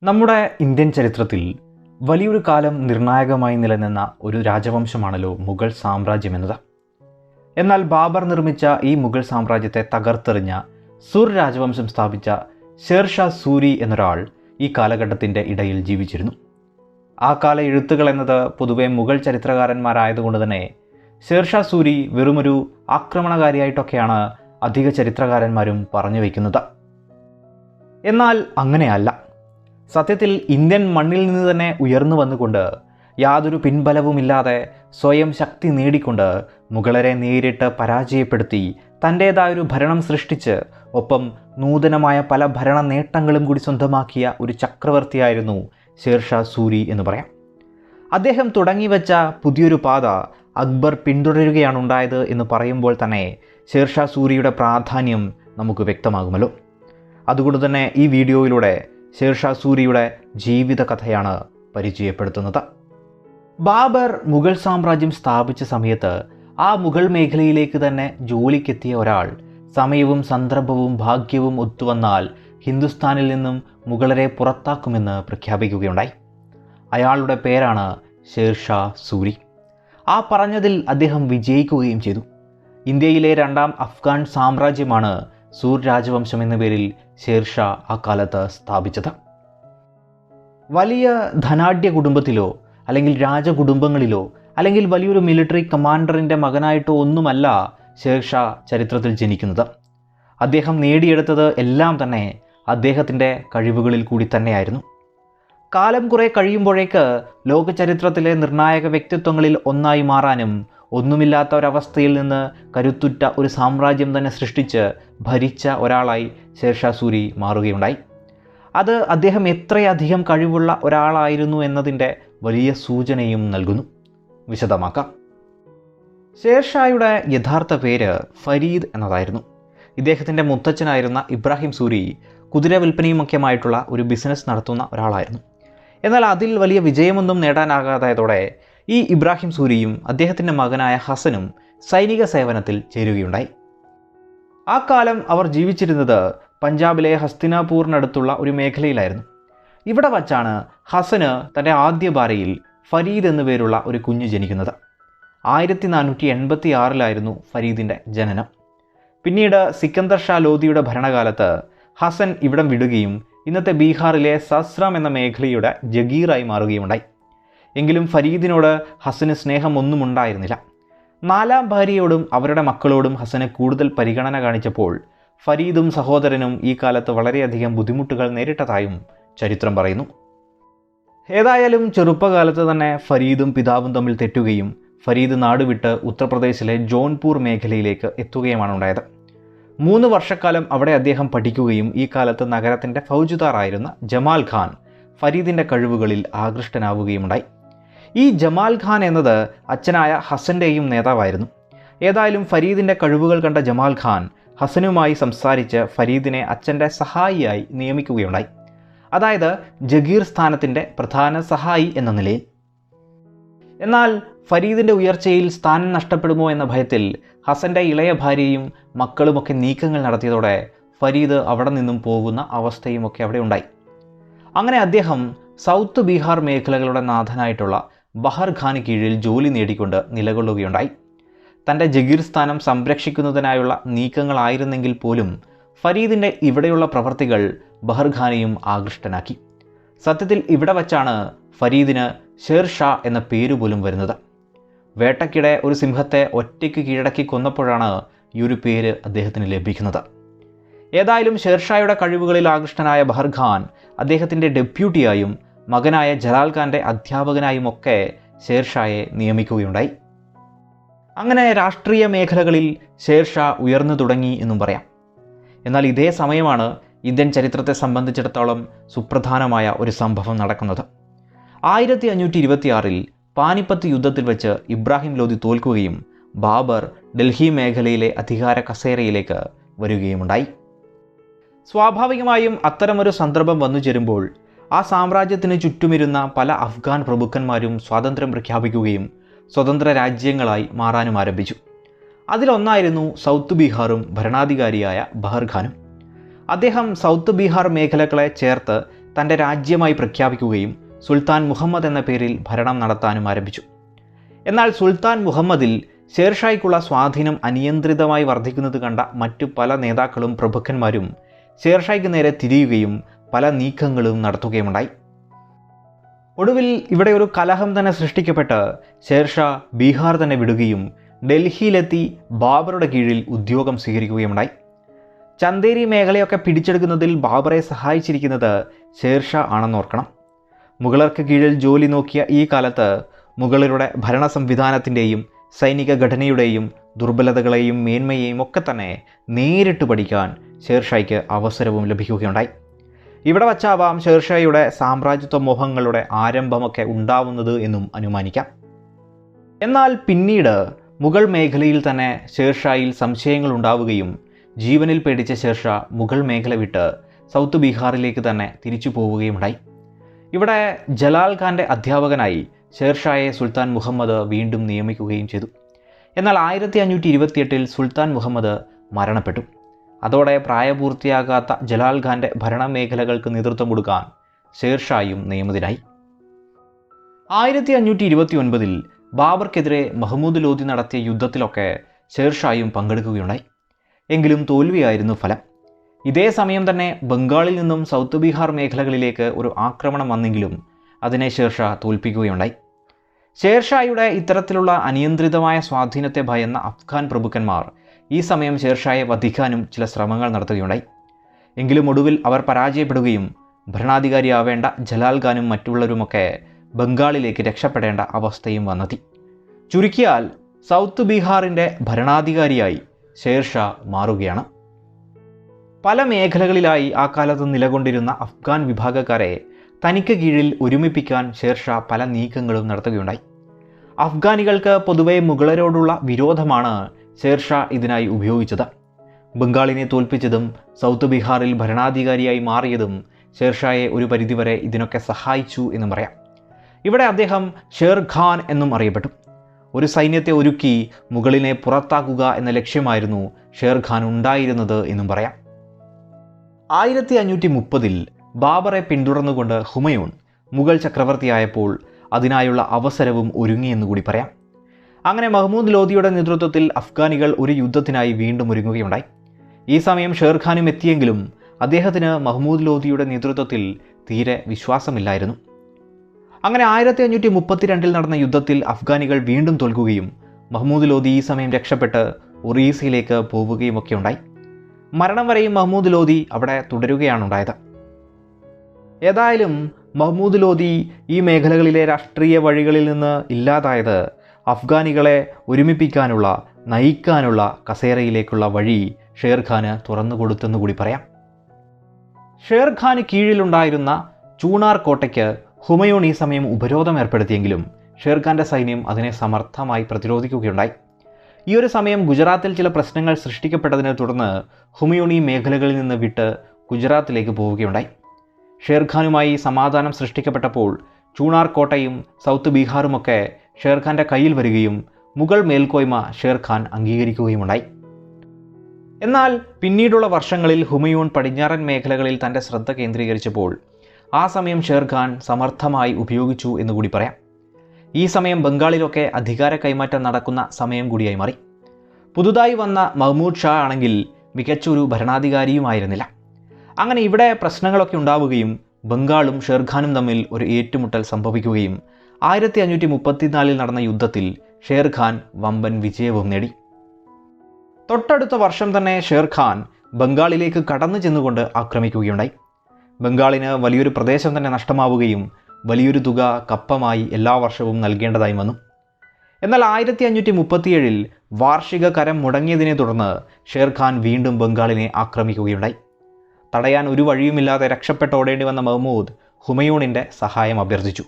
നമ്മുടെ ഇന്ത്യൻ ചരിത്രത്തിൽ വലിയൊരു കാലം നിർണായകമായി നിലനിന്ന ഒരു രാജവംശമാണല്ലോ മുഗൾ സാമ്രാജ്യം എന്നത്. എന്നാൽ ബാബർ നിർമ്മിച്ച ഈ മുഗൾ സാമ്രാജ്യത്തെ തകർത്തെറിഞ്ഞ സുർ രാജവംശം സ്ഥാപിച്ച ഷേർഷാ സൂരി എന്നൊരാൾ ഈ കാലഘട്ടത്തിൻ്റെ ഇടയിൽ ജീവിച്ചിരുന്നു. ആ കാല എഴുത്തുകൾ എന്നത് പൊതുവെ മുഗൾ ചരിത്രകാരന്മാരായതുകൊണ്ട് തന്നെ ഷേർഷാ സൂരി വെറുമൊരു ആക്രമണകാരിയായിട്ടൊക്കെയാണ് അധിക ചരിത്രകാരന്മാരും പറഞ്ഞു വയ്ക്കുന്നത്. എന്നാൽ അങ്ങനെയല്ല. സത്യത്തിൽ ഇന്ത്യൻ മണ്ണിൽ നിന്ന് തന്നെ ഉയർന്നു വന്നുകൊണ്ട് യാതൊരു പിൻബലവുമില്ലാതെ സ്വയം ശക്തി നേടിക്കൊണ്ട് മുഗളരെ നേരിട്ട് പരാജയപ്പെടുത്തി തൻ്റേതായൊരു ഭരണം സൃഷ്ടിച്ച് ഒപ്പം നൂതനമായ പല ഭരണ നേട്ടങ്ങളും കൂടി സ്വന്തമാക്കിയ ഒരു ചക്രവർത്തിയായിരുന്നു ഷേർഷാ സൂരി എന്ന് പറയാം. അദ്ദേഹം തുടങ്ങിവെച്ച പുതിയൊരു പാത അക്ബർ പിന്തുടരുകയാണുണ്ടായത് എന്ന് പറയുമ്പോൾ തന്നെ ഷേർഷാ സൂരിയുടെ പ്രാധാന്യം നമുക്ക് വ്യക്തമാകുമല്ലോ. അതുകൊണ്ട് തന്നെ ഈ വീഡിയോയിലൂടെ ഷേർഷാ സൂരിയുടെ ജീവിത കഥയാണ് പരിചയപ്പെടുത്തുന്നത്. ബാബർ മുഗൾ സാമ്രാജ്യം സ്ഥാപിച്ച സമയത്ത് ആ മുഗൾ മേഖലയിലേക്ക് തന്നെ ജോലിക്കെത്തിയ ഒരാൾ സമയവും സന്ദർഭവും ഭാഗ്യവും ഒത്തുവന്നാൽ ഹിന്ദുസ്ഥാനിൽ നിന്നും മുഗളരെ പുറത്താക്കുമെന്ന് പ്രഖ്യാപിക്കുകയുണ്ടായി. അയാളുടെ പേരാണ് ഷേർഷാ സൂരി. ആ പറഞ്ഞതിൽ അദ്ദേഹം വിജയിക്കുകയും ചെയ്തു. ഇന്ത്യയിലെ രണ്ടാം അഫ്ഗാൻ സാമ്രാജ്യമാണ് സൂർ രാജവംശം എന്ന പേരിൽ ഷേർഷാ ആ കാലത്ത് സ്ഥാപിച്ചത്. വലിയ ധനാഢ്യ കുടുംബത്തിലോ അല്ലെങ്കിൽ രാജകുടുംബങ്ങളിലോ അല്ലെങ്കിൽ വലിയൊരു മിലിറ്ററി കമാൻഡറിൻ്റെ മകനായിട്ടോ ഒന്നുമല്ല ഷേർഷാ ചരിത്രത്തിൽ ജനിക്കുന്നത്. അദ്ദേഹം നേടിയെടുത്തത് എല്ലാം തന്നെ അദ്ദേഹത്തിൻ്റെ കഴിവുകളിൽ കൂടി തന്നെയായിരുന്നു. കാലം കുറെ കഴിയുമ്പോഴേക്ക് ലോക ചരിത്രത്തിലെ നിർണായക വ്യക്തിത്വങ്ങളിൽ ഒന്നായി മാറാനും ഒന്നുമില്ലാത്ത ഒരവസ്ഥയിൽ നിന്ന് കരുത്തുറ്റ ഒരു സാമ്രാജ്യം തന്നെ സൃഷ്ടിച്ച് ഭരിച്ച ഒരാളായി ഷേർഷാ സൂരി മാറുകയുണ്ടായി. അത് അദ്ദേഹം എത്രയധികം കഴിവുള്ള ഒരാളായിരുന്നു എന്നതിൻ്റെ വലിയ സൂചനയും നൽകുന്നു. വിശദമാക്കാം. ഷേർഷായുടെ യഥാർത്ഥ പേര് ഫരീദ് എന്നതായിരുന്നു. ഇദ്ദേഹത്തിൻ്റെ മുത്തച്ഛനായിരുന്ന ഇബ്രാഹിം സൂരി കുതിര വിൽപ്പനയുമൊക്കെയുമായിട്ടുള്ള ഒരു ബിസിനസ് നടത്തുന്ന ഒരാളായിരുന്നു. എന്നാൽ അതിൽ വലിയ വിജയമൊന്നും നേടാനാകാതായതോടെ ഈ ഇബ്രാഹിം സൂരിയും അദ്ദേഹത്തിൻ്റെ മകനായ ഹസനും സൈനിക സേവനത്തിൽ ചേരുകയുണ്ടായി. ആ കാലം അവർ ജീവിച്ചിരുന്നത് പഞ്ചാബിലെ ഹസ്തിനാപൂറിനടുത്തുള്ള ഒരു മേഖലയിലായിരുന്നു. ഇവിടെ വച്ചാണ് ഹസന് തൻ്റെ ആദ്യ ഭാര്യയിൽ ഫരീദ് എന്നു പേരുള്ള ഒരു കുഞ്ഞ് ജനിക്കുന്നത്. 1486 ഫരീദിൻ്റെ ജനനം. പിന്നീട് സിക്കന്ദർ ഷാ ലോധിയുടെ ഭരണകാലത്ത് ഹസൻ ഇവിടം വിടുകയും ഇന്നത്തെ ബീഹാറിലെ സസ്രം എന്ന മേഖലയുടെ ജഗീറായി മാറുകയുണ്ടായി. എങ്കിലും ഫരീദിനോട് ഹസന് സ്നേഹമൊന്നും ഉണ്ടായിരുന്നില്ല. 4ാം ഭാര്യയോടും അവരുടെ മക്കളോടും ഹസന് കൂടുതൽ പരിഗണന കാണിച്ചപ്പോൾ ഫരീദും സഹോദരനും ഈ കാലത്ത് വളരെയധികം ബുദ്ധിമുട്ടുകൾ നേരിട്ടതായും ചരിത്രം പറയുന്നു. ഏതായാലും ചെറുപ്പകാലത്ത് തന്നെ ഫരീദും പിതാവും തമ്മിൽ തെറ്റുകയും ഫരീദ് നാടുവിട്ട് ഉത്തർപ്രദേശിലെ ജോൺപൂർ മേഖലയിലേക്ക് എത്തുകയുമാണ് ഉണ്ടായത്. 3 വർഷക്കാലം അവിടെ അദ്ദേഹം പഠിക്കുകയും ഈ കാലത്ത് നഗരത്തിൻ്റെ ഫൗജുദാറായിരുന്ന ജമാൽ ഖാൻ ഫരീദിൻ്റെ കഴിവുകളിൽ ആകൃഷ്ടനാവുകയുമുണ്ടായി. ഈ ജമാൽ ഖാൻ എന്നത് അച്ഛനായ ഹസൻ്റെയും നേതാവായിരുന്നു. ഏതായാലും ഫരീദിൻ്റെ കഴിവുകൾ കണ്ട ജമാൽ ഖാൻ ഹസനുമായി സംസാരിച്ച് ഫരീദിനെ അച്ഛൻ്റെ സഹായിയായി നിയമിക്കുകയുണ്ടായി. അതായത് ജഗീർ സ്ഥാനത്തിൻ്റെ പ്രധാന സഹായി എന്ന നിലയിൽ. എന്നാൽ ഫരീദിൻ്റെ ഉയർച്ചയിൽ സ്ഥാനം നഷ്ടപ്പെടുമോ എന്ന ഭയത്തിൽ ഹസൻ്റെ ഇളയ ഭാര്യയും മക്കളുമൊക്കെ നീക്കങ്ങൾ നടത്തിയതോടെ ഫരീദ് അവിടെ നിന്നും പോകുന്ന അവസ്ഥയുമൊക്കെ അവിടെ ഉണ്ടായി. അങ്ങനെ അദ്ദേഹം സൗത്ത് ബീഹാർ മേഖലകളുടെ നാഥനായിട്ടുള്ള ബഹർ ഖാന് കീഴിൽ ജോലി നേടിക്കൊണ്ട് നിലകൊള്ളുകയുണ്ടായി. തൻ്റെ ജഗീർ സ്ഥാനം സംരക്ഷിക്കുന്നതിനായുള്ള നീക്കങ്ങളായിരുന്നെങ്കിൽ പോലും ഫരീദിൻ്റെ ഇവിടെയുള്ള പ്രവർത്തികൾ ബഹർ ഖാനെയും ആകൃഷ്ടനാക്കി. സത്യത്തിൽ ഇവിടെ വച്ചാണ് ഫരീദിന് ഷേർഷാ എന്ന പേര് പോലും വരുന്നത്. വേട്ടയ്ക്കിടെ ഒരു സിംഹത്തെ ഒറ്റയ്ക്ക് കീഴടക്കി കൊന്നപ്പോഴാണ് ഈ ഒരു പേര് അദ്ദേഹത്തിന് ലഭിക്കുന്നത്. ഏതായാലും ഷേർഷായുടെ കഴിവുകളിൽ ആകൃഷ്ടനായ ബഹർ ഖാൻ അദ്ദേഹത്തിൻ്റെ ഡെപ്യൂട്ടിയായും മകനായ ജലാൽ ഖാൻ്റെ അധ്യാപകനായുമൊക്കെ ഷേർഷായെ നിയമിക്കുകയുണ്ടായി. അങ്ങനെ രാഷ്ട്രീയ മേഖലകളിൽ ഷേർഷാ ഉയർന്നു തുടങ്ങി എന്നും പറയാം. എന്നാൽ ഇതേ സമയമാണ് ഇന്ത്യൻ ചരിത്രത്തെ സംബന്ധിച്ചിടത്തോളം സുപ്രധാനമായ ഒരു സംഭവം നടക്കുന്നത്. 1526 പാനിപ്പത്ത് യുദ്ധത്തിൽ വെച്ച് ഇബ്രാഹിം ലോധി തോൽക്കുകയും ബാബർ ഡൽഹി മേഖലയിലെ അധികാര കസേരയിലേക്ക് വരികയുമുണ്ടായി. സ്വാഭാവികമായും അത്തരമൊരു സന്ദർഭം വന്നു ചേരുമ്പോൾ ആ സാമ്രാജ്യത്തിന് ചുറ്റുമിരുന്ന പല അഫ്ഗാൻ പ്രഭുക്കന്മാരും സ്വാതന്ത്ര്യം പ്രഖ്യാപിക്കുകയും സ്വതന്ത്ര രാജ്യങ്ങളായി മാറാനും ആരംഭിച്ചു. അതിലൊന്നായിരുന്നു സൗത്ത് ബീഹാറും ഭരണാധികാരിയായ ബഹർ ഖാനും. അദ്ദേഹം സൗത്ത് ബീഹാർ മേഖലകളെ ചേർത്ത് തൻ്റെ രാജ്യമായി പ്രഖ്യാപിക്കുകയും സുൽത്താൻ മുഹമ്മദ് എന്ന പേരിൽ ഭരണം നടത്താനും ആരംഭിച്ചു. എന്നാൽ സുൽത്താൻ മുഹമ്മദിൽ ഷേർഷായ്ക്കുള്ള സ്വാധീനം അനിയന്ത്രിതമായി വർദ്ധിക്കുന്നത് കണ്ട മറ്റു പല നേതാക്കളും പ്രഭുക്കന്മാരും ഷേർഷായ്ക്ക് നേരെ തിരിയുകയും പല നീക്കങ്ങളും നടത്തുകയുമുണ്ടായി. ഒടുവിൽ ഇവിടെ ഒരു കലഹം തന്നെ സൃഷ്ടിക്കപ്പെട്ട് ഷേർഷാ ബീഹാർ തന്നെ വിടുകയും ഡൽഹിയിലെത്തി ബാബറുടെ കീഴിൽ ഉദ്യോഗം സ്വീകരിക്കുകയുമുണ്ടായി. ചന്ദേരി മേഖലയൊക്കെ പിടിച്ചെടുക്കുന്നതിൽ ബാബറെ സഹായിച്ചിരിക്കുന്നത് ഷേർഷാ ആണെന്നോർക്കണം. മുഗളർക്ക് കീഴിൽ ജോലി നോക്കിയ ഈ കാലത്ത് മുഗളരുടെ ഭരണ സംവിധാനത്തിൻ്റെയും സൈനിക ഘടനയുടെയും ദുർബലതകളെയും മേന്മയെയും ഒക്കെ തന്നെ നേരിട്ട് പഠിക്കാൻ ഷേർഷായ്ക്ക് അവസരവും ലഭിക്കുകയുണ്ടായി. ഇവിടെ വച്ചാവാം ഷേർഷായുടെ സാമ്രാജ്യത്വ മോഹങ്ങളുടെ ആരംഭമൊക്കെ ഉണ്ടാവുന്നത് എന്നും അനുമാനിക്കാം. എന്നാൽ പിന്നീട് മുഗൾ മേഖലയിൽ തന്നെ ഷേർഷായിൽ സംശയങ്ങൾ ഉണ്ടാവുകയും ജീവനിൽ പേടിച്ച ഷേർഷാ മുഗൾ മേഖല വിട്ട് സൗത്ത് ബീഹാറിലേക്ക് തന്നെ തിരിച്ചു പോവുകയുണ്ടായി. ഇവിടെ ജലാൽ ഖാൻ്റെ അധ്യാപകനായി ഷേർഷായെ സുൽത്താൻ മുഹമ്മദ് വീണ്ടും നിയമിക്കുകയും ചെയ്തു. എന്നാൽ 1528 സുൽത്താൻ മുഹമ്മദ് മരണപ്പെട്ടു. അതോടെ പ്രായപൂർത്തിയാകാത്ത ജലാൽ ഖാൻ്റെ ഭരണമേഖലകൾക്ക് നേതൃത്വം കൊടുക്കാൻ ഷേർഷായും നിയമിതനായി. 1529 ബാബർക്കെതിരെ മഹ്മൂദ് ലോധി നടത്തിയ യുദ്ധത്തിലൊക്കെ ഷേർഷായും പങ്കെടുക്കുകയുണ്ടായി. എങ്കിലും തോൽവിയായിരുന്നു ഫലം. ഇതേ സമയം തന്നെ ബംഗാളിൽ നിന്നും സൗത്ത് ബീഹാർ മേഖലകളിലേക്ക് ഒരു ആക്രമണം വന്നെങ്കിലും അതിനെ ഷേർഷാ തോൽപ്പിക്കുകയുണ്ടായി. ഷേർഷായുടെ ഇത്തരത്തിലുള്ള അനിയന്ത്രിതമായ സ്വാധീനത്തെ ഭയന്ന അഫ്ഗാൻ പ്രഭുക്കന്മാർ ഈ സമയം ഷേർഷായെ വധിക്കാനും ചില ശ്രമങ്ങൾ നടത്തുകയുണ്ടായി. എങ്കിലും ഒടുവിൽ അവർ പരാജയപ്പെടുകയും ഭരണാധികാരിയാവേണ്ട ജലാൽ ഖാനും മറ്റുള്ളവരുമൊക്കെ ബംഗാളിലേക്ക് രക്ഷപ്പെടേണ്ട അവസ്ഥയും വന്നെത്തി. ചുരുക്കിയാൽ സൗത്ത് ബീഹാറിൻ്റെ ഭരണാധികാരിയായി ഷേർഷാ മാറുകയാണ്. പല മേഖലകളിലായി ആ കാലത്ത് നിലകൊണ്ടിരുന്ന അഫ്ഗാൻ വിഭാഗക്കാരെ തനിക്ക് കീഴിൽ ഒരുമിപ്പിക്കാൻ ഷേർഷാ പല നീക്കങ്ങളും നടത്തുകയുണ്ടായി. അഫ്ഗാനികൾക്ക് പൊതുവെ മുഗളരോടുള്ള വിരോധമാണ് ഷേർഷാ ഇതിനായി ഉപയോഗിച്ചത്. ബംഗാളിനെ തോൽപ്പിച്ചതും സൗത്ത് ബീഹാറിൽ ഭരണാധികാരിയായി മാറിയതും ഷേർഷായെ ഒരു പരിധിവരെ ഇതിനൊക്കെ സഹായിച്ചു എന്നും പറയാം. ഇവിടെ അദ്ദേഹം ഷേർ ഖാൻ എന്നും അറിയപ്പെട്ടു. ഒരു സൈന്യത്തെ ഒരുക്കി മുഗളിനെ പുറത്താക്കുക എന്ന ലക്ഷ്യമായിരുന്നു ഷേർ ഖാൻ ഉണ്ടായിരുന്നത് എന്നും പറയാം. 1530 ബാബറെ പിന്തുടർന്നുകൊണ്ട് ഹുമയൂൺ മുഗൾ ചക്രവർത്തിയായപ്പോൾ അതിനായുള്ള അവസരവും ഒരുങ്ങിയെന്നുകൂടി പറയാം. അങ്ങനെ മഹ്മൂദ് ലോധിയുടെ നേതൃത്വത്തിൽ അഫ്ഗാനികൾ ഒരു യുദ്ധത്തിനായി വീണ്ടും ഒരുങ്ങുകയുണ്ടായി. ഈ സമയം ഷേർഖാനും എത്തിയെങ്കിലും അദ്ദേഹത്തിന് മഹ്മൂദ് ലോധിയുടെ നേതൃത്വത്തിൽ തീരെ വിശ്വാസമില്ലായിരുന്നു. അങ്ങനെ 1532 നടന്ന യുദ്ധത്തിൽ അഫ്ഗാനികൾ വീണ്ടും തോൽക്കുകയും മഹ്മൂദ് ലോധി ഈ സമയം രക്ഷപ്പെട്ട് ഒറീസയിലേക്ക് പോവുകയുമൊക്കെ ഉണ്ടായി. മരണം വരെയും മഹ്മൂദ് ലോധി അവിടെ തുടരുകയാണുണ്ടായത്. ഏതായാലും മഹ്മൂദ് ലോധി ഈ മേഖലകളിലെ രാഷ്ട്രീയ വഴികളിൽ നിന്ന് ഇല്ലാതായത് അഫ്ഗാനികളെ ഒരുമിപ്പിക്കാനുള്ള നയിക്കാനുള്ള കസേരയിലേക്കുള്ള വഴി ഷേർഖാന് തുറന്നുകൊടുത്തെന്നുകൂടി പറയാം. ഷേർഖാന് കീഴിലുണ്ടായിരുന്ന ചൂണാർ കോട്ടയ്ക്ക് ഹുമയൂൺ ഈ സമയം ഉപരോധം ഏർപ്പെടുത്തിയെങ്കിലും ഷേർഖാൻ്റെ സൈന്യം അതിനെ സമർത്ഥമായി പ്രതിരോധിക്കുകയുണ്ടായി. ഈ ഒരു സമയം ഗുജറാത്തിൽ ചില പ്രശ്നങ്ങൾ സൃഷ്ടിക്കപ്പെട്ടതിനെ തുടർന്ന് ഹുമയൂൺ ഈ മേഖലകളിൽ നിന്ന് വിട്ട് ഗുജറാത്തിലേക്ക് പോവുകയുണ്ടായി. ഷേർഖാനുമായി സമാധാനം സൃഷ്ടിക്കപ്പെട്ടപ്പോൾ ചൂണാർ കോട്ടയും സൗത്ത് ബീഹാറുമൊക്കെ ഷേർഖാൻ്റെ കയ്യിൽ വരികയും മുഗൾ മേൽക്കോയ്മ ഷേർഖാൻ അംഗീകരിക്കുകയുമുണ്ടായി. എന്നാൽ പിന്നീടുള്ള വർഷങ്ങളിൽ ഹുമയൂൺ പടിഞ്ഞാറൻ മേഖലകളിൽ തൻ്റെ ശ്രദ്ധ കേന്ദ്രീകരിച്ചപ്പോൾ ആ സമയം ഷേർഖാൻ സമർത്ഥമായി ഉപയോഗിച്ചു എന്നുകൂടി പറയാം. ഈ സമയം ബംഗാളിലൊക്കെ അധികാര കൈമാറ്റം നടക്കുന്ന സമയം കൂടിയായി മാറി. പുതുതായി വന്ന മഹ്മൂദ് ഷാ ആണെങ്കിൽ മികച്ചൊരു ഭരണാധികാരിയുമായിരുന്നില്ല. അങ്ങനെ ഇവിടെ പ്രശ്നങ്ങളൊക്കെ ഉണ്ടാവുകയും ബംഗാളും ഷേർഖാനും തമ്മിൽ ഒരു ഏറ്റുമുട്ടൽ സംഭവിക്കുകയും 1534 നടന്ന യുദ്ധത്തിൽ ഷേർഖാൻ വമ്പൻ വിജയവും നേടി. തൊട്ടടുത്ത വർഷം തന്നെ ഷേർഖാൻ ബംഗാളിലേക്ക് കടന്നു ചെന്നുകൊണ്ട് ആക്രമിക്കുകയുണ്ടായി. ബംഗാളിന് വലിയൊരു പ്രദേശം തന്നെ നഷ്ടമാവുകയും വലിയൊരു തുക കപ്പമായി എല്ലാ വർഷവും നൽകേണ്ടതായി വന്നു. എന്നാൽ 1537 വാർഷിക കരം മുടങ്ങിയതിനെ തുടർന്ന് ഷേർഖാൻ വീണ്ടും ബംഗാളിനെ ആക്രമിക്കുകയുണ്ടായി. തടയാൻ ഒരു വഴിയുമില്ലാതെ രക്ഷപ്പെട്ടോടേണ്ടി വന്ന മഹ്മൂദ് ഹുമയൂണിൻ്റെ സഹായം അഭ്യർത്ഥിച്ചു.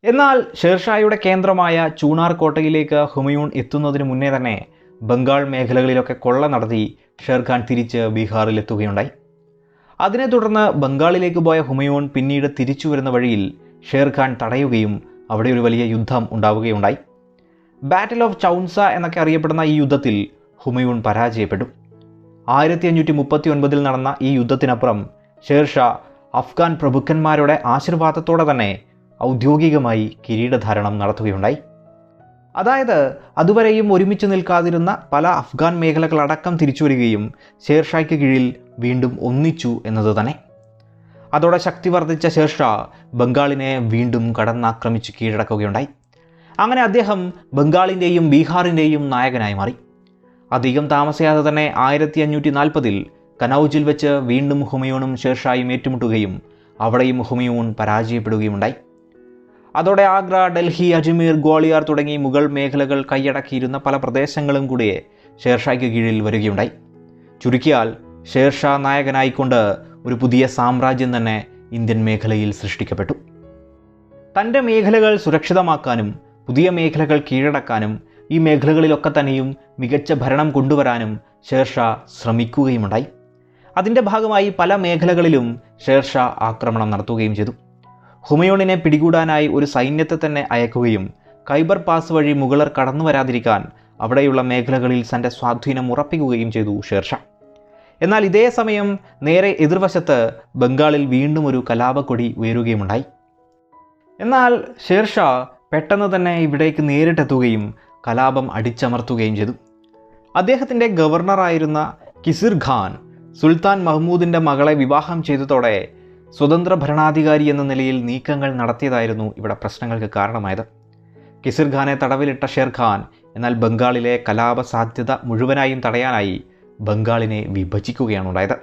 എന്നാൽ ഷേർഷായുടെ കേന്ദ്രമായ ചൂണാർ കോട്ടയിലേക്ക് ഹുമയൂൺ എത്തുന്നതിന് മുന്നേ തന്നെ ബംഗാൾ മേഖലകളിലൊക്കെ കൊള്ള നടത്തി ഷേർഖാൻ തിരിച്ച് ബീഹാറിലെത്തുകയുണ്ടായി. അതിനെ തുടർന്ന് ബംഗാളിലേക്ക് പോയ ഹുമയൂൺ പിന്നീട് തിരിച്ചു വരുന്ന വഴിയിൽ ഷേർഖാൻ തടയുകയും അവിടെ ഒരു വലിയ യുദ്ധം ഉണ്ടാവുകയുണ്ടായി. ബാറ്റിൽ ഓഫ് ചൗൻസ എന്നൊക്കെ അറിയപ്പെടുന്ന ഈ യുദ്ധത്തിൽ ഹുമയൂൺ പരാജയപ്പെട്ടു. 1539 നടന്ന ഈ യുദ്ധത്തിനപ്പുറം ഷേർഷാ അഫ്ഗാൻ പ്രഭുക്കന്മാരുടെ ആശീർവാദത്തോടെ തന്നെ ഔദ്യോഗികമായി കിരീടധാരണം നടത്തുകയുണ്ടായി. അതായത് അതുവരെയും ഒരുമിച്ച് നിൽക്കാതിരുന്ന പല അഫ്ഗാൻ മേഖലകളടക്കം തിരിച്ചുവരികയും ഷേർഷായ്ക്ക് കീഴിൽ വീണ്ടും ഒന്നിച്ചു എന്നത് തന്നെ. അതോടെ ശക്തി വർദ്ധിച്ച ഷേർഷാ ബംഗാളിനെ വീണ്ടും കടന്നാക്രമിച്ച് കീഴടക്കുകയുണ്ടായി. അങ്ങനെ അദ്ദേഹം ബംഗാളിൻ്റെയും ബീഹാറിൻ്റെയും നായകനായി മാറി. അധികം താമസിയാതെ തന്നെ 1540 കനൗജിൽ വെച്ച് വീണ്ടും ഹുമയൂണും ഷേർഷായും ഏറ്റുമുട്ടുകയും അവിടെയും ഹുമയൂൺ പരാജയപ്പെടുകയുണ്ടായി. അതോടെ ആഗ്ര, ഡൽഹി, അജ്മീർ, ഗ്വാളിയർ തുടങ്ങി മുഗൾ മേഖലകൾ കൈയടക്കിയിരുന്ന പല പ്രദേശങ്ങളും കൂടി ഷേർഷായ്ക്ക് കീഴിൽ വരികയുണ്ടായി. ചുരുക്കിയാൽ ഷേർഷാ നായകനായിക്കൊണ്ട് ഒരു പുതിയ സാമ്രാജ്യം തന്നെ ഇന്ത്യൻ മേഖലയിൽ സൃഷ്ടിക്കപ്പെട്ടു. തൻ്റെ മേഖലകൾ സുരക്ഷിതമാക്കാനും പുതിയ മേഖലകൾ കീഴടക്കാനും ഈ മേഖലകളിലൊക്കെ തന്നെയും മികച്ച ഭരണം കൊണ്ടുവരാനും ഷേർഷാ ശ്രമിക്കുകയുമുണ്ടായി. അതിൻ്റെ ഭാഗമായി പല മേഖലകളിലും ഷേർഷാ ആക്രമണം നടത്തുകയും ചെയ്തു. ഹുമയൂണിനെ പിടികൂടാനായി ഒരു സൈന്യത്തെ തന്നെ അയക്കുകയും ഖൈബർ പാസ് വഴി മുഗളർ കടന്നു വരാതിരിക്കാൻ അവിടെയുള്ള മേഖലകളിൽ തൻ്റെ സ്വാധീനം ഉറപ്പിക്കുകയും ചെയ്തു ഷേർഷാ. എന്നാൽ ഇതേ സമയം നേരെ എതിർവശത്ത് ബംഗാളിൽ വീണ്ടും ഒരു കലാപക്കൊടി ഉയരുകയുമുണ്ടായി. എന്നാൽ ഷേർഷാ പെട്ടെന്ന് തന്നെ ഇവിടേക്ക് നേരിട്ടെത്തുകയും കലാപം അടിച്ചമർത്തുകയും ചെയ്തു. അദ്ദേഹത്തിൻ്റെ ഗവർണറായിരുന്ന കിസിർ ഖാൻ സുൽത്താൻ മഹ്മൂദിൻ്റെ മകളെ വിവാഹം ചെയ്തതോടെ സ്വതന്ത്ര ഭരണാധികാരി എന്ന നിലയിൽ നീക്കങ്ങൾ നടത്തിയതായിരുന്നു ഇവിടെ പ്രശ്നങ്ങൾക്ക് കാരണമായത്. കിസിർ ഖാനെ തടവിലിട്ട ഷേർഖാൻ എന്നാൽ ബംഗാളിലെ കലാപ സാധ്യത മുഴുവനായും തടയാനായി ബംഗാളിനെ വിഭജിക്കുകയാണ് ഉണ്ടായത്.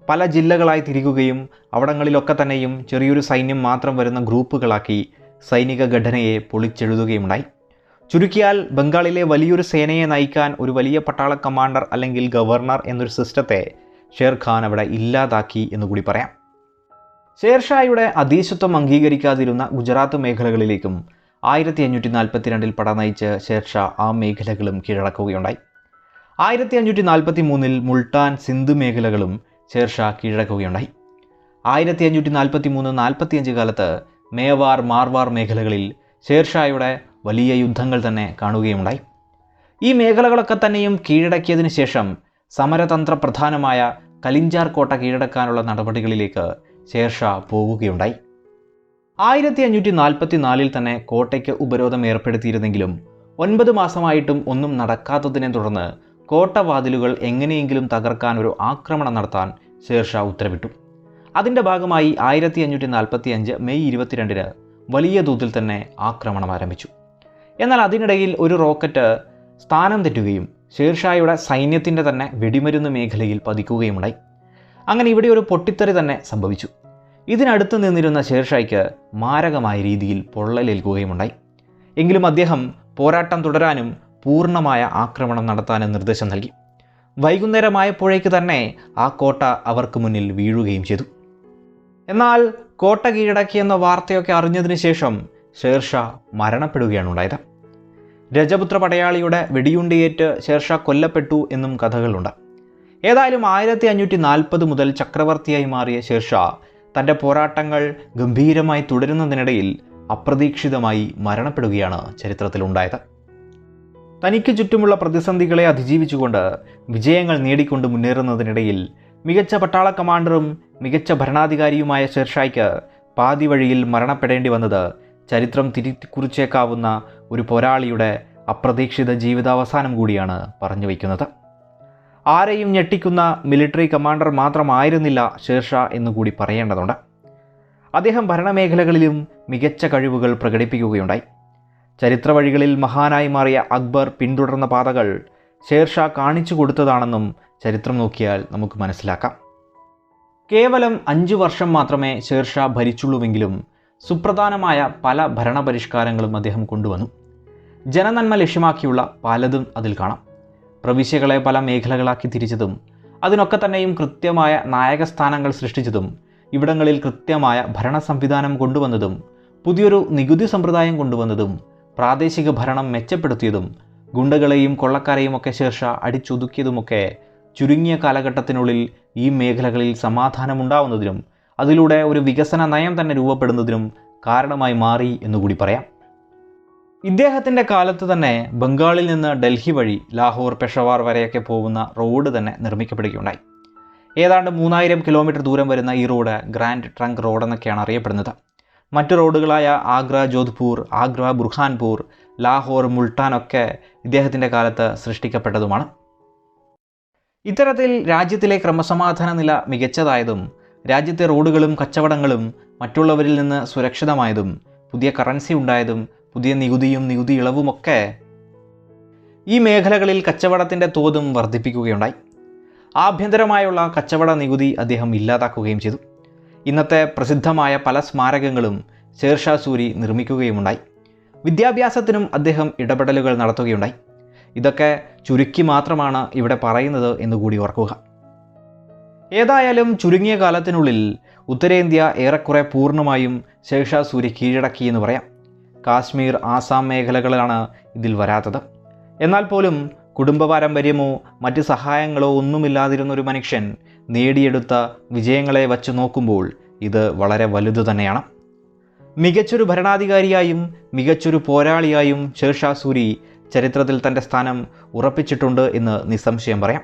പല ജില്ലകളായി തിരികുകയും അവിടങ്ങളിലൊക്കെ തന്നെയും ചെറിയൊരു സൈന്യം മാത്രം വരുന്ന ഗ്രൂപ്പുകളാക്കി സൈനിക ഘടനയെ പൊളിച്ചെഴുതുകയുണ്ടായി. ചുരുക്കിയാൽ ബംഗാളിലെ വലിയൊരു സേനയെ നയിക്കാൻ ഒരു വലിയ പട്ടാള കമാൻഡർ അല്ലെങ്കിൽ ഗവർണർ എന്നൊരു സിസ്റ്റത്തെ ഷേർഖാൻ അവിടെ ഇല്ലാതാക്കി എന്നുകൂടി പറയാം. ഷേർഷായുടെ അധീശത്വം അംഗീകരിക്കാതിരുന്ന ഗുജറാത്ത് മേഖലകളിലേക്കും 1542 പട നയിച്ച് ഷേർഷാ ആ മേഖലകളും കീഴടക്കുകയുണ്ടായി. 1543 മുൾട്ടാൻ, സിന്ധ് മേഖലകളും ഷേർഷാ കീഴടക്കുകയുണ്ടായി. 1543-45 കാലത്ത് മേവാർ, മാർവാർ മേഖലകളിൽ ഷേർഷായുടെ വലിയ യുദ്ധങ്ങൾ തന്നെ കാണുകയുണ്ടായി. ഈ മേഖലകളൊക്കെ തന്നെയും കീഴടക്കിയതിനു ശേഷം സമരതന്ത്ര പ്രധാനമായ കലിഞ്ചാർ കോട്ട കീഴടക്കാനുള്ള നടപടികളിലേക്ക് ഷേർഷാ പോവുകയുണ്ടായി. 1544 തന്നെ കോട്ടയ്ക്ക് ഉപരോധം ഏർപ്പെടുത്തിയിരുന്നെങ്കിലും 9 മാസമായിട്ടും ഒന്നും നടക്കാത്തതിനെ തുടർന്ന് കോട്ടവാതിലുകൾ എങ്ങനെയെങ്കിലും തകർക്കാൻ ഒരു ആക്രമണം നടത്താൻ ഷേർഷാ ഉത്തരവിട്ടു. അതിൻ്റെ ഭാഗമായി 1545 മെയ് 22 വലിയ തോതിൽ തന്നെ ആക്രമണം ആരംഭിച്ചു. എന്നാൽ അതിനിടയിൽ ഒരു റോക്കറ്റ് സ്ഥാനം തെറ്റുകയും ഷേർഷായുടെ സൈന്യത്തിൻ്റെ തന്നെ വെടിമരുന്ന് മേഖലയിൽ പതിക്കുകയുമുണ്ടായി. അങ്ങനെ ഇവിടെ ഒരു പൊട്ടിത്തെറി തന്നെ സംഭവിച്ചു. ഇതിനടുത്ത് നിന്നിരുന്ന ഷേർഷായ്ക്ക് മാരകമായ രീതിയിൽ പൊള്ളലേൽക്കുകയുമുണ്ടായി. എങ്കിലും അദ്ദേഹം പോരാട്ടം തുടരാനും പൂർണ്ണമായ ആക്രമണം നടത്താനും നിർദ്ദേശം നൽകി. വൈകുന്നേരമായപ്പോഴേക്ക് തന്നെ ആ കോട്ട അവർക്ക് മുന്നിൽ വീഴുകയും ചെയ്തു. എന്നാൽ കോട്ട കീഴടക്കിയെന്ന വാർത്തയൊക്കെ അറിഞ്ഞതിന് ശേഷം ഷേർഷാ മരണപ്പെടുകയാണ് ഉണ്ടായത്. രജപുത്ര പടയാളിയുടെ വെടിയുണ്ടയേറ്റ് ഷേർഷാ കൊല്ലപ്പെട്ടു എന്നും കഥകളുണ്ട്. ഏതായാലും 1540 മുതൽ ചക്രവർത്തിയായി മാറിയ ഷേർഷാ തൻ്റെ പോരാട്ടങ്ങൾ ഗംഭീരമായി തുടരുന്നതിനിടയിൽ അപ്രതീക്ഷിതമായി മരണപ്പെടുകയാണ് ചരിത്രത്തിലുണ്ടായത്. തനിക്ക് ചുറ്റുമുള്ള പ്രതിസന്ധികളെ അതിജീവിച്ചുകൊണ്ട് വിജയങ്ങൾ നേടിക്കൊണ്ട് മുന്നേറുന്നതിനിടയിൽ മികച്ച പട്ടാള കമാൻഡറും മികച്ച ഭരണാധികാരിയുമായ ഷേർഷായ്ക്ക് പാതി വഴിയിൽ മരണപ്പെടേണ്ടി വന്നത് ചരിത്രം തിരിക്കുറിച്ചേക്കാവുന്ന ഒരു പോരാളിയുടെ അപ്രതീക്ഷിത ജീവിതാവസാനം കൂടിയാണ് പറഞ്ഞു വയ്ക്കുന്നത്. ആരെയും ഞെട്ടിക്കുന്ന മിലിറ്ററി കമാൻഡർ മാത്രമായിരുന്നില്ല ഷേർഷാ എന്നുകൂടി പറയേണ്ടതുണ്ട്. അദ്ദേഹം ഭരണമേഖലകളിലും മികച്ച കഴിവുകൾ പ്രകടിപ്പിക്കുകയുണ്ടായി. ചരിത്ര വഴികളിൽ മഹാനായി മാറിയ അക്ബർ പിന്തുടർന്ന പാതകൾ ഷേർഷാ കാണിച്ചു കൊടുത്തതാണെന്നും ചരിത്രം നോക്കിയാൽ നമുക്ക് മനസ്സിലാക്കാം. കേവലം 5 വർഷം മാത്രമേ ഷേർഷാ ഭരിച്ചുള്ളൂവെങ്കിലും സുപ്രധാനമായ പല ഭരണപരിഷ്കാരങ്ങളും അദ്ദേഹം കൊണ്ടുവന്നു. ജനനന്മ ലക്ഷ്യമാക്കിയുള്ള പലതും അതിൽ കാണാം. പ്രവിശ്യകളെ പല മേഖലകളാക്കി തിരിച്ചതും അതിനൊക്കെ തന്നെയും കൃത്യമായ നായകസ്ഥാനങ്ങൾ സൃഷ്ടിച്ചതും ഇവിടങ്ങളിൽ കൃത്യമായ ഭരണ സംവിധാനം കൊണ്ടുവന്നതും പുതിയൊരു നികുതി സമ്പ്രദായം കൊണ്ടുവന്നതും പ്രാദേശിക ഭരണം മെച്ചപ്പെടുത്തിയതും ഗുണ്ടകളെയും കൊള്ളക്കാരെയും ഒക്കെ ഷേർഷാ അടിച്ചൊതുക്കിയതുമൊക്കെ ചുരുങ്ങിയ കാലഘട്ടത്തിനുള്ളിൽ ഈ മേഖലകളിൽ സമാധാനമുണ്ടാവുന്നതിനും അതിലൂടെ ഒരു വികസന നയം തന്നെ രൂപപ്പെടുന്നതിനും കാരണമായി മാറി എന്നുകൂടി പറയാം. ഇദ്ദേഹത്തിൻ്റെ കാലത്ത് തന്നെ ബംഗാളിൽ നിന്ന് ഡൽഹി വഴി ലാഹോർ, പെഷവാർ വരെയൊക്കെ പോകുന്ന റോഡ് തന്നെ നിർമ്മിക്കപ്പെടുകയുണ്ടായി. ഏതാണ്ട് 3000 കിലോമീറ്റർ ദൂരം വരുന്ന ഈ റോഡ് ഗ്രാൻഡ് ട്രങ്ക് റോഡ് എന്നൊക്കെയാണ് അറിയപ്പെടുന്നത്. മറ്റു റോഡുകളായ ആഗ്ര ജോധ്പൂർ, ആഗ്ര ബുർഹാൻപൂർ, ലാഹോർ, മുൾട്ടാനൊക്കെ ഇദ്ദേഹത്തിൻ്റെ കാലത്ത് സൃഷ്ടിക്കപ്പെട്ടതുമാണ്. ഇത്തരത്തിൽ രാജ്യത്തിലെ ക്രമസമാധാന നില മികച്ചതായതും രാജ്യത്തെ റോഡുകളും കച്ചവടങ്ങളും മറ്റുള്ളവരിൽ നിന്ന് സുരക്ഷിതമായതും പുതിയ കറൻസി ഉണ്ടായതും പുതിയ നികുതിയും നികുതി ഇളവുമൊക്കെ ഈ മേഖലകളിൽ കച്ചവടത്തിൻ്റെ തോതും വർദ്ധിപ്പിക്കുകയുണ്ടായി. ആഭ്യന്തരമായുള്ള കച്ചവട നികുതി അദ്ദേഹം ഇല്ലാതാക്കുകയും ചെയ്തു. ഇന്നത്തെ പ്രസിദ്ധമായ പല സ്മാരകങ്ങളും ഷേർഷാ സൂരി നിർമ്മിക്കുകയുമുണ്ടായി. വിദ്യാഭ്യാസത്തിനും അദ്ദേഹം ഇടപെടലുകൾ നടത്തുകയുണ്ടായി. ഇതൊക്കെ ചുരുക്കി മാത്രമാണ് ഇവിടെ പറയുന്നത് എന്നുകൂടി ഓർക്കുക. ഏതായാലും ചുരുങ്ങിയ കാലത്തിനുള്ളിൽ ഉത്തരേന്ത്യ ഏറെക്കുറെ പൂർണ്ണമായും ഷേർഷാ സൂരി കീഴടക്കിയെന്ന് പറയാം. കാശ്മീർ, ആസാം മേഖലകളാണ് ഇതിൽ വരാത്തത്. എന്നാൽ പോലും കുടുംബ പാരമ്പര്യമോ മറ്റ് സഹായങ്ങളോ ഒന്നുമില്ലാതിരുന്നൊരു മനുഷ്യൻ നേടിയെടുത്ത വിജയങ്ങളെ വച്ച് നോക്കുമ്പോൾ ഇത് വളരെ വലുതു തന്നെയാണ്. മികച്ചൊരു ഭരണാധികാരിയായും മികച്ചൊരു പോരാളിയായും ഷേർഷാ സൂരി ചരിത്രത്തിൽ തൻ്റെ സ്ഥാനം ഉറപ്പിച്ചിട്ടുണ്ട് എന്ന് നിസ്സംശയം പറയാം.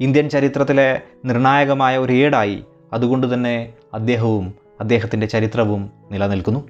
ഇന്ത്യൻ ചരിത്രത്തിലെ നിർണായകമായ ഒരു ഏടായി അതുകൊണ്ട് തന്നെ അദ്ദേഹവും അദ്ദേഹത്തിൻ്റെ ചരിത്രവും നിലനിൽക്കുന്നു.